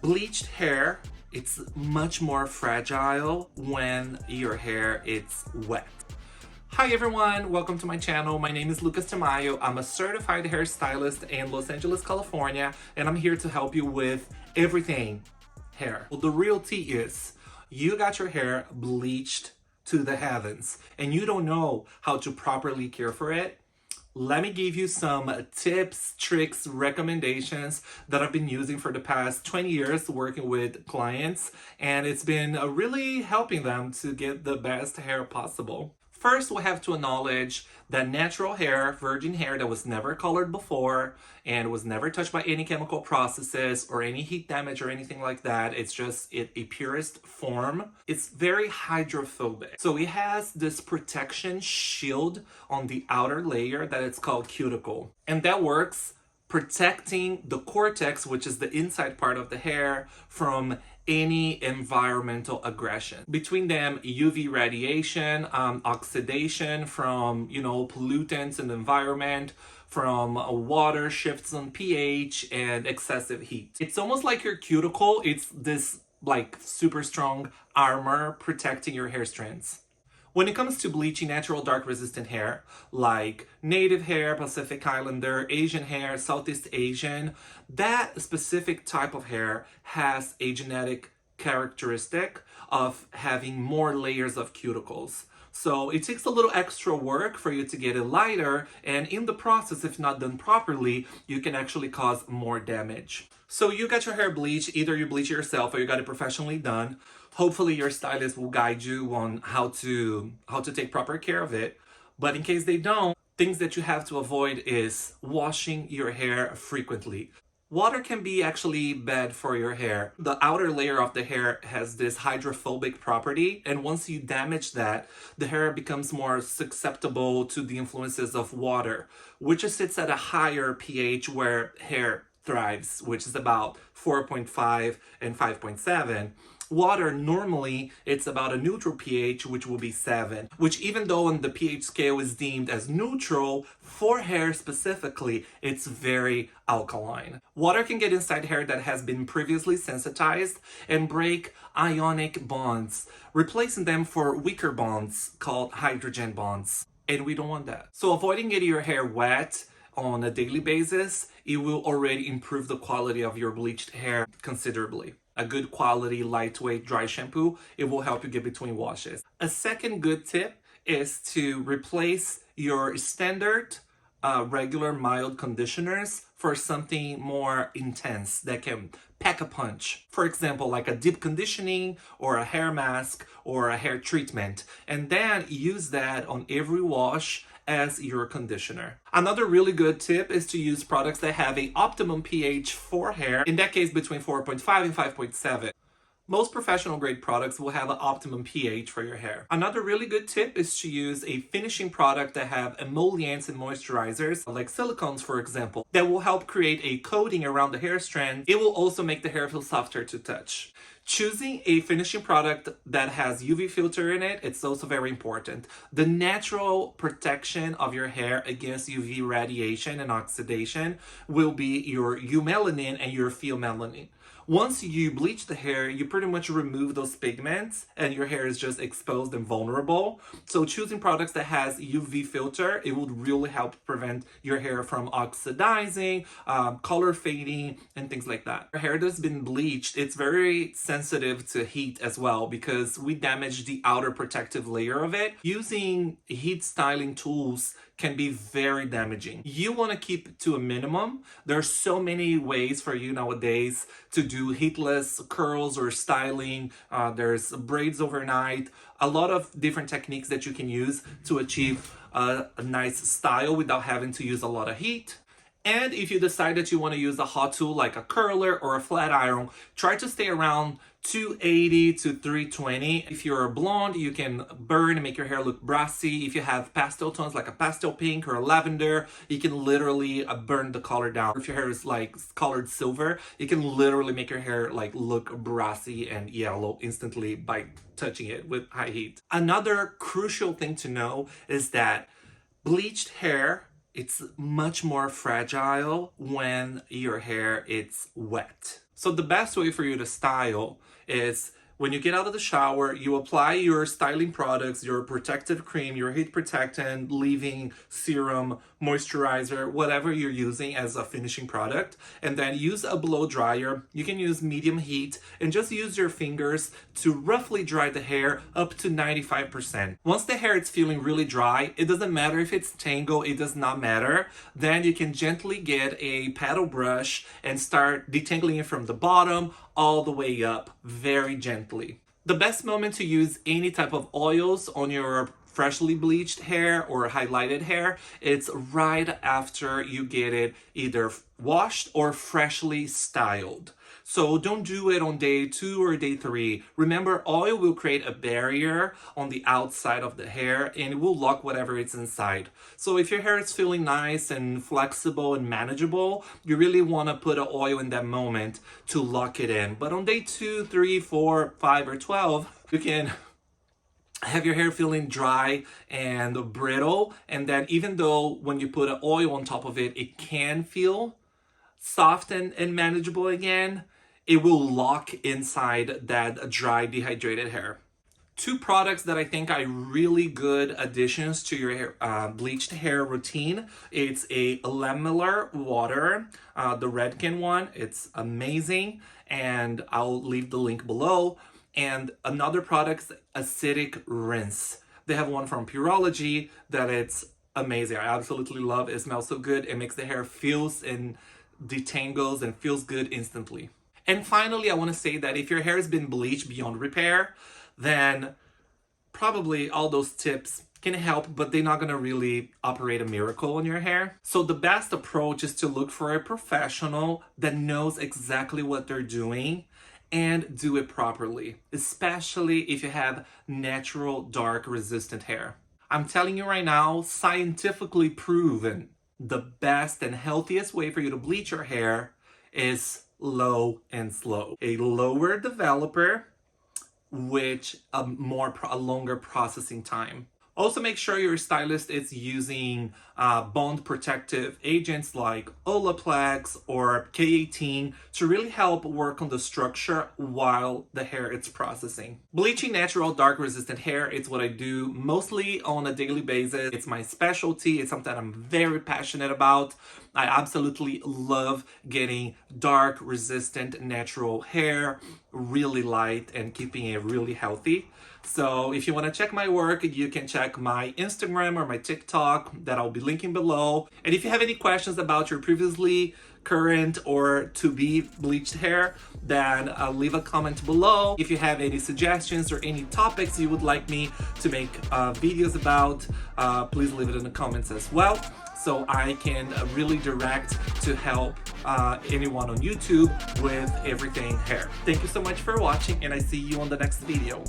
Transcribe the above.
Bleached hair, it's much more fragile when your hair is wet. Hi everyone, welcome to my channel. My name is Lucas Tamaio. I'm a certified hairstylist in Los Angeles, California, and I'm here to help you with everything hair. Well, the real tea is you got your hair bleached to the heavens and you don't know how to properly care for it. Let me give you some tips, tricks, recommendations that I've been using for the past 20 years working with clients, and it's been really helping them to get the best hair possible. First, we have to acknowledge that natural hair, virgin hair that was never colored before and was never touched by any chemical processes or any heat damage or anything like that. It's just a purest form. It's very hydrophobic. So it has this protection shield on the outer layer that it's called cuticle. And that works protecting the cortex, which is the inside part of the hair, from any environmental aggression. Between them, UV radiation, oxidation from, pollutants in the environment, from water shifts on pH and excessive heat. It's almost like your cuticle. It's this like super strong armor protecting your hair strands. When it comes to bleaching natural dark resistant hair, like native hair, Pacific Islander, Asian hair, Southeast Asian, that specific type of hair has a genetic characteristic of having more layers of cuticles. So it takes a little extra work for you to get it lighter, and in the process, if not done properly, you can actually cause more damage. So you got your hair bleached, either you bleach it yourself or you got it professionally done. Hopefully your stylist will guide you on how to take proper care of it. But in case they don't, things that you have to avoid is washing your hair frequently. Water can be actually bad for your hair. The outer layer of the hair has this hydrophobic property, and once you damage that, the hair becomes more susceptible to the influences of water, which sits at a higher pH where hair thrives, which is about 4.5 and 5.7. Water, normally, it's about a neutral pH, which will be 7, which even though on the pH scale is deemed as neutral, for hair specifically, it's very alkaline. Water can get inside hair that has been previously sensitized and break ionic bonds, replacing them for weaker bonds called hydrogen bonds. And we don't want that. So avoiding getting your hair wet on a daily basis, it will already improve the quality of your bleached hair considerably. A good quality, lightweight, dry shampoo, it will help you get between washes. A second good tip is to replace your standard regular mild conditioners for something more intense that can pack a punch. For example, like a deep conditioning or a hair mask or a hair treatment. And then use that on every wash as your conditioner. Another really good tip is to use products that have an optimum pH for hair, in that case between 4.5 and 5.7. Most professional grade products will have an optimum pH for your hair. Another really good tip is to use a finishing product that have emollients and moisturizers, like silicones for example, that will help create a coating around the hair strand. It will also make the hair feel softer to touch. Choosing a finishing product that has UV filter in it, it's also very important. The natural protection of your hair against UV radiation and oxidation will be your eumelanin and your pheomelanin. Once you bleach the hair, you pretty much remove those pigments and your hair is just exposed and vulnerable. So choosing products that has UV filter, it would really help prevent your hair from oxidizing, color fading, and things like that. Your hair that's been bleached, it's very sensitive to heat as well because we damage the outer protective layer of it. Using heat styling tools can be very damaging. You want to keep it to a minimum. There are so many ways for you nowadays to do heatless curls or styling. There's braids overnight, a lot of different techniques that you can use to achieve a nice style without having to use a lot of heat. And if you decide that you want to use a hot tool like a curler or a flat iron, try to stay around 280 to 320. If you're a blonde, you can burn and make your hair look brassy. If you have pastel tones like a pastel pink or a lavender, you can literally burn the color down. If your hair is like colored silver, you can literally make your hair like look brassy and yellow instantly by touching it with high heat. Another crucial thing to know is that bleached hair, it's much more fragile when your hair is wet. So the best way for you to style is when you get out of the shower, you apply your styling products, your protective cream, your heat protectant, leave-in serum, moisturizer, whatever you're using as a finishing product, and then use a blow dryer. You can use medium heat and just use your fingers to roughly dry the hair up to 95%. Once the hair is feeling really dry, it doesn't matter if it's tangled, it does not matter. Then you can gently get a paddle brush and start detangling it from the bottom all the way up, very gently. The best moment to use any type of oils on your freshly bleached hair or highlighted hair, it's right after you get it either washed or freshly styled. So don't do it on day 2 or day 3. Remember, oil will create a barrier on the outside of the hair and it will lock whatever is inside. So if your hair is feeling nice and flexible and manageable, you really want to put an oil in that moment to lock it in. But on day 2, 3, 4, 5, or 12, you can have your hair feeling dry and brittle, and then even though when you put an oil on top of it, it can feel soft and manageable again, it will lock inside that dry, dehydrated hair. 2 products that I think are really good additions to your hair, bleached hair routine. It's a lamellar water, the Redken one. It's amazing, and I'll leave the link below. And another product, acidic rinse. They have one from Pureology that it's amazing. I absolutely love it. It smells so good. It makes the hair feels and detangles and feels good instantly. And finally, I want to say that if your hair has been bleached beyond repair, then probably all those tips can help, but they're not going to really operate a miracle on your hair. So the best approach is to look for a professional that knows exactly what they're doing and do it properly, especially if you have natural, dark, resistant hair. I'm telling you right now, scientifically proven, the best and healthiest way for you to bleach your hair is low and slow. A lower developer, which a longer processing time. Also make sure your stylist is using bond protective agents like Olaplex or K18 to really help work on the structure while the hair is processing. Bleaching natural dark resistant hair is what I do mostly on a daily basis. It's my specialty. It's something I'm very passionate about. I absolutely love getting dark resistant natural hair really light and keeping it really healthy. So if you want to check my work, you can check my Instagram or my TikTok that I'll be linking below. And if you have any questions about your previously, current, or to-be bleached hair, then leave a comment below. If you have any suggestions or any topics you would like me to make videos about, please leave it in the comments as well, so I can really direct to help anyone on YouTube with everything hair. Thank you so much for watching, and I see you on the next video.